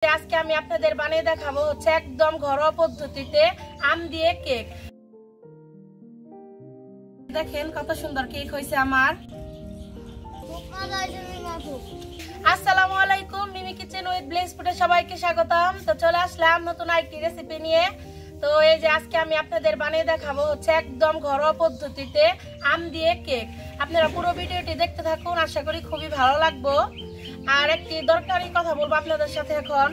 আজকে আমি আপনাদের বানিয়ে দেখাবো হচ্ছে একদম ঘরোয়া পদ্ধতিতে আম দিয়ে কেক। দেখেন কত সুন্দর কেক হয়েছে আমার। আসসালামু আলাইকুম, মিমি কিচেন উইথ ব্লেস ফুডে সবাইকে স্বাগতম। তো চলে আসলাম নতুন আরেকটি রেসিপি নিয়ে। তো এই যে আজকে আমি আপনাদের বানিয়ে দেখাবো হচ্ছে একদম ঘরোয়া পদ্ধতিতে আম দিয়ে কেক। আপনারা পুরো ভিডিওটি দেখতে থাকুন, আশা করি খুবই ভালো লাগবে। আর একটি দরকারি কথা বলবো আপনাদের সাথে এখন।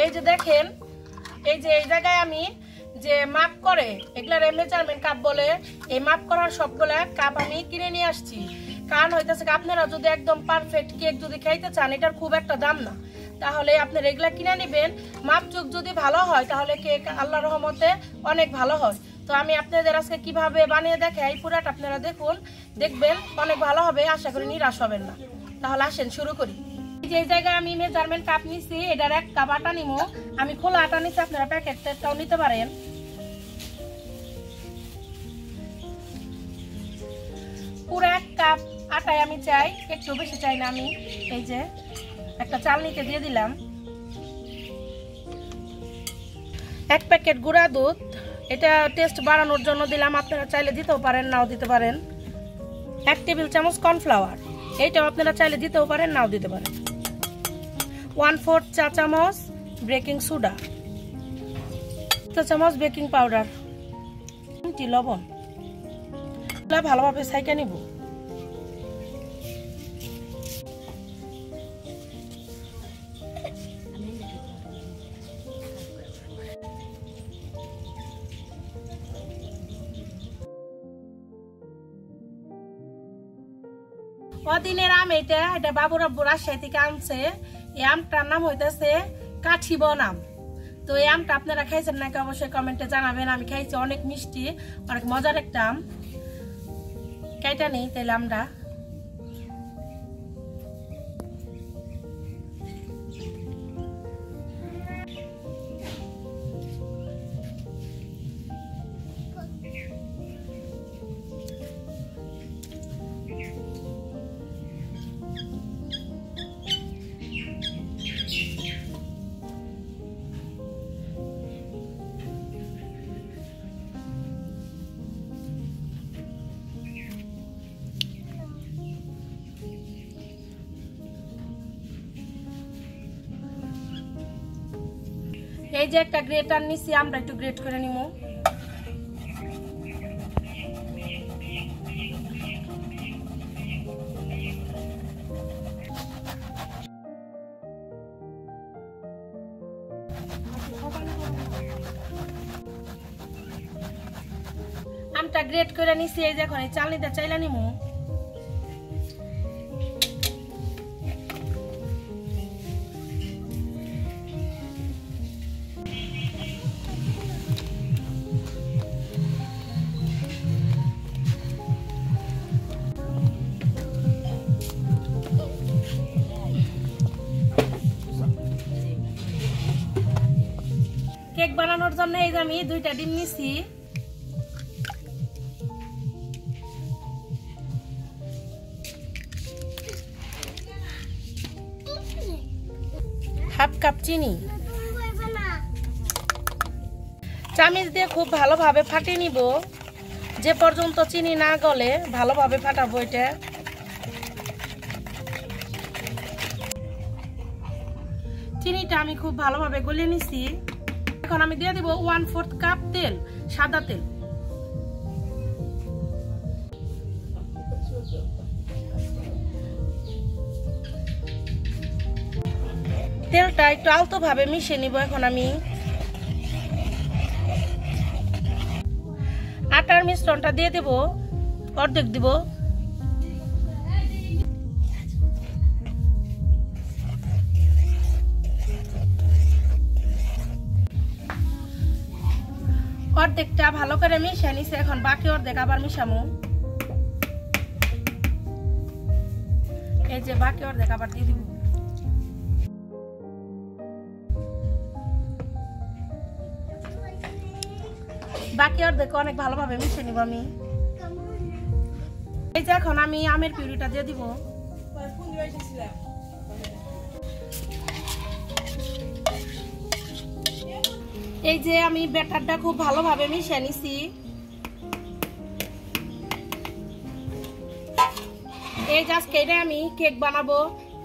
এই যে দেখেন, এই যে এই জায়গায় আমি যে মাপ করে, এগুলার মেজারমেন্ট কাপ বলে, এই মাপ করার সবগুলা কাপ আমি কিনে নিয়ে আসছি। কারণ হইতেছে আপনারা যদি একদম পারফেক্ট কেক যদি খাইতে চান, এটার খুব একটা দাম না, তাহলে আপনারা এগুলা কিনে নেবেন। মাপযোগ যদি ভালো হয় তাহলে কেক আল্লাহর রহমতে অনেক ভালো হয়। তো আমি আপনাদের আজকে কিভাবে বানিয়ে দেখাই, পুরাটা আপনারা দেখুন, দেখবেন অনেক ভালো হবে, আশা করি নিরাশ হবেন না। তাহলে আসেন শুরু করি। যে জায়গায় আমি মেজারমেন্ট কাপ নিছি, এটার এক কাপ আটা নিবো। আমি খোলা আটা নিচ্ছি, আপনারা প্যাকেটটাও নিতে পারেন। পুরো এক কাপ আটায় আমি চাই, একটু বেশি চাই না আমি। এই যে একটা চালনিতে দিয়ে দিলাম। এক প্যাকেট গুঁড়া দুধ, এটা টেস্ট বাড়ানোর জন্য দিলাম, আপনারা চাইলে দিতেও পারেন, নাও দিতে পারেন। 1 টেবিল চামচ কর্নফ্লাওয়ার, এইটাও আপনারা চাইলে দিতেও পারেন, নাও দিতে পারেন। 1/4 চা চামচ বেকিং সোডা, 1 চা চামচ বেকিং পাউডার, লবণ। ভালোভাবে ছাইকা নিব। অদিনের আম, এটা বাবুর আব্বু রাজশাহী থেকে আনছে। এই আমটার নাম হইতেছে কাঠিবন আম। তো এই আমটা আপনারা খাইছেন নাকি অবশ্যই কমেন্টে জানাবেন। আমি খাইছি, অনেক মিষ্টি, অনেক মজার একটা আম। কেটে নেই তাহলে আমরা। এই যে একটা গ্রেটার নিছি, আমরা একটু গ্রেট করে নিব। আমটা গ্রেট করে নিছি। এই যে এখন এই চালনিতে চাইলা নিব। কেক বানানোর জন্য এই যে আমি 2টা ডিম নিছি। হাফ কাপ চিনি, চামচ দিয়ে খুব ভালোভাবে ফাটিয়ে নিব। যে পর্যন্ত চিনি না গলে ভালোভাবে ফাটাবো এটা। চিনিটা আমি খুব ভালোভাবে গলিয়ে নিছি। এখন আমি দিয়ে দিব 1/4 কাপ তেল, সাদা তেল। তেলটা একটু আলতো ভাবে মিশিয়ে নিব। এখন আমি আটার মিশ্রণটা দিয়ে দেব, অর্ধেক দিব। অর্ধেকটা ভালো করে মিশিয়ে নিছে, এখন বাকি অর্ধেক আবার মিশামু। এই যে বাকি অর্ধেক আবার দিয়ে দিব। বাকি অর্ধেক অনেক ভালোভাবে মিশিয়ে নিব আমি। এই যে এখন আমি আমের পিউরিটা দিয়ে দিব। এই যে আমি ব্যাটারটা খুব ভালোভাবে মিশিয়ে নিছি। এই যে আজকে এটা আমি কেক বানাবো।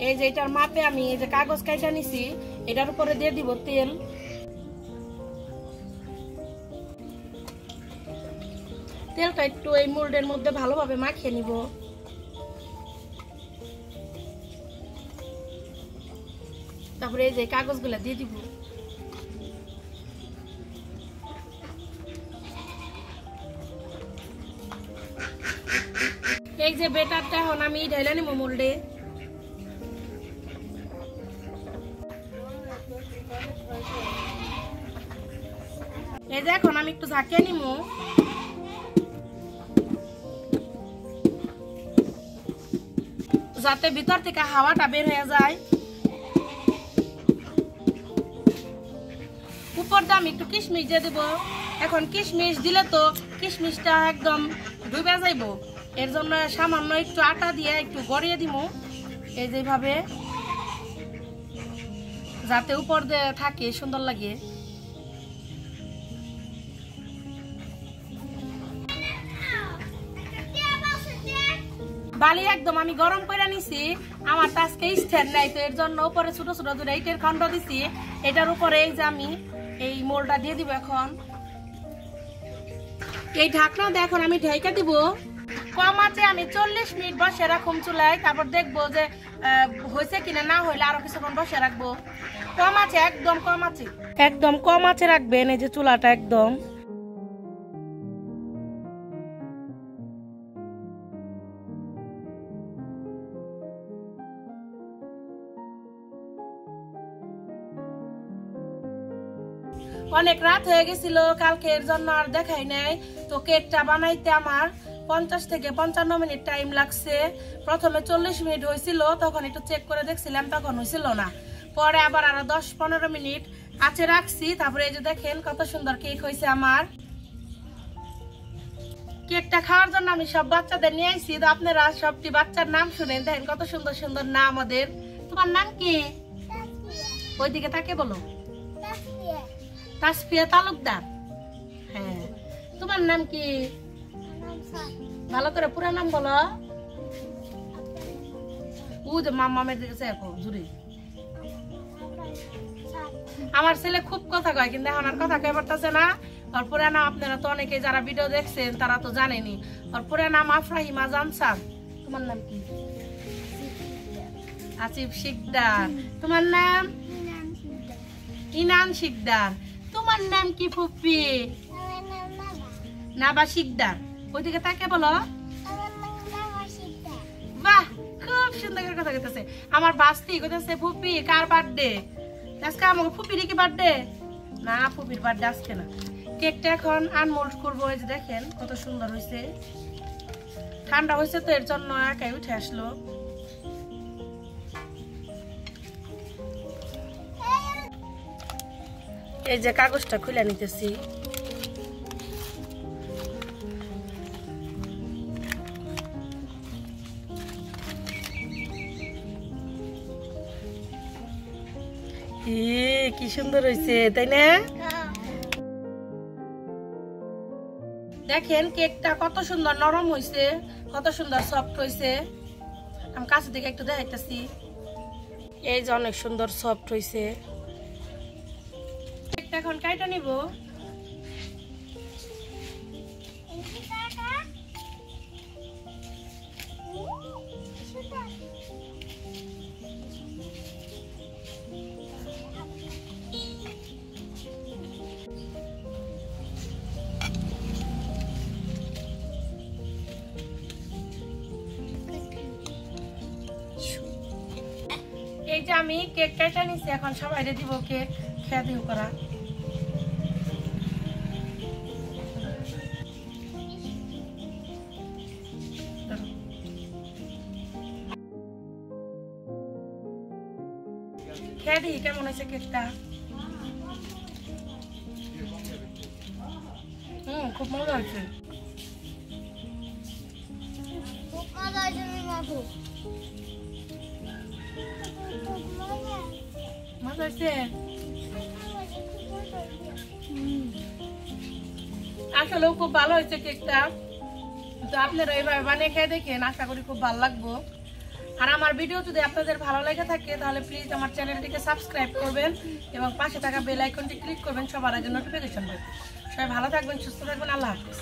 এই যে এটার মাপে আমি এই যে কাগজ কাইটা নিছি, এটার উপরে দিয়ে দিব তেল। তেলটা একটু এই মোল্ডের মধ্যে ভালোভাবে মাখিয়ে নিব। তারপরে এই যে কাগজগুলো দিয়ে দিব। এই যে ব্যাটারটা এখন আমি ঢেলে নিব মোল্ডে। এই যে এখন আমি একটু ঝাঁকিয়ে নিব, যাতে ভিতর থেকে হাওয়াটা বের হয়ে যায়। উপর দিয়ে আমি একটু কিশমিশ দিয়ে দেবো। এখন কিশমিশ দিলে তো কিশমিশটা একদম ডুবে যাইব, এর জন্য সামান্য একটু আটা দিয়ে একটু গড়িয়ে দিব, এই যেভাবে, যাতে উপর দিয়ে থাকে সুন্দর লাগে। বালি একদম আমি গরম করে নিছি। আমার আজকে স্ট্যান্ড নাই, তো এর জন্য উপরে ছোট ছোট দুটো ইটের খন্ড দিছি। এটার উপরে এই যে আমি এই মোলটা দিয়ে দিব। এখন এই ঢাকনা দিয়ে এখন আমি ঢেকে দিব। কম আছে আমি 40 মিনিট বসে রাখুম চুলায়, তারপর দেখবো যে হয়েছে কিনা। না হইলে আরো কিছুক্ষণ বসে রাখবো। কম আছে, একদম কম আছে, একদম কম আছে রাখবেন। এই যে চুলাটা একদম অনেক রাত হয়ে গেছিল কালকে, এর জন্য আর দেখাই নাই। তো কেকটা বানাইতে আমার 50 থেকে 55 মিনিট টাইম লাগছে। প্রথমে 40 মিনিট হয়েছিল, তখন একটু চেক করে দেখছিলাম, তখন হয়েছিল না। পরে আবার আরো 10-15 মিনিট আছে রাখছি। তারপরে এই যে দেখেন কত সুন্দর কেক হয়েছে আমার। কেকটা খাওয়ার জন্য আমি সব বাচ্চাদের নিয়ে আইছি। তো আপনারা সবটি বাচ্চার নাম শুনেন, দেখেন কত সুন্দর সুন্দর নাম ওদের। তোমার নাম কি? ওইদিকে তাকে বলো। তাসফিয়া তালুকদার। হ্যাঁ, তোমার নাম কি? ভালো করে পুরো নাম বলো। ও যে মামের দিকে জুড়ে। আমার ছেলে খুব কথা কয়, কিন্তু এখন আর কথা কয়ে পারতেছে না। আর পুরা নাম আপনারা তো অনেকে যারা ভিডিও দেখছেন তারা তো জানেনি। আর পুরা নাম আফরাহিমা জানসান। তোমার নাম কি? আসিফ শিকদার। তোমার নাম? ইনান শিকদার। তোমার নাম কি ফুপি? নাবা শিকদার। ওইদিকে তাকে বলো। বাহ, খুব সুন্দর করে কথা কইতেছে। আমার বাস্তি কইতেছে ফুপি কার বার্থডে আজকে? আমাকে ফুপির কি বার্থডে? না, ফুপির বার্থডে আজকে না। কেকটা এখন আনমোল্ড করবো। এই যে দেখেন কত সুন্দর হয়েছে। ঠান্ডা হয়েছে তো এর জন্য একাই উঠে আসলো। এই যে কাগজটা খুলে নিতেছি। কি সুন্দর হয়েছে, তাই না? দেখেন কেকটা কত সুন্দর নরম হয়েছে, কত সুন্দর সফট হয়েছে। আমি কাছে থেকে একটু দেখাইতেছি। এই যে অনেক সুন্দর সফট হয়েছে। কেকটা এখন কাইটা নিব। এই যে আমি কেক কেটে নিছি, এখন সবাই দিব কেক খেয়ে দিও করা। খেয়ে দিই কেমন হয়েছে কেকটা। খুব মজা হয়েছে। মজা হয়েছে। আসলেও খুব ভালো হয়েছে কেকটা। তো আপনারা এইভাবে বানিয়ে খেয়ে দেখেন, আশা করি খুব ভালো লাগবে। আর আমার ভিডিও যদি আপনাদের ভালো লেগে থাকে তাহলে প্লিজ আমার চ্যানেলটিকে সাবস্ক্রাইব করবেন এবং পাশে থাকা বেল আইকনটি ক্লিক করবেন সবার আগে নোটিফিকেশন পাবেন। সবাই ভালো থাকবেন, সুস্থ থাকবেন, আল্লাহ হাফেজ।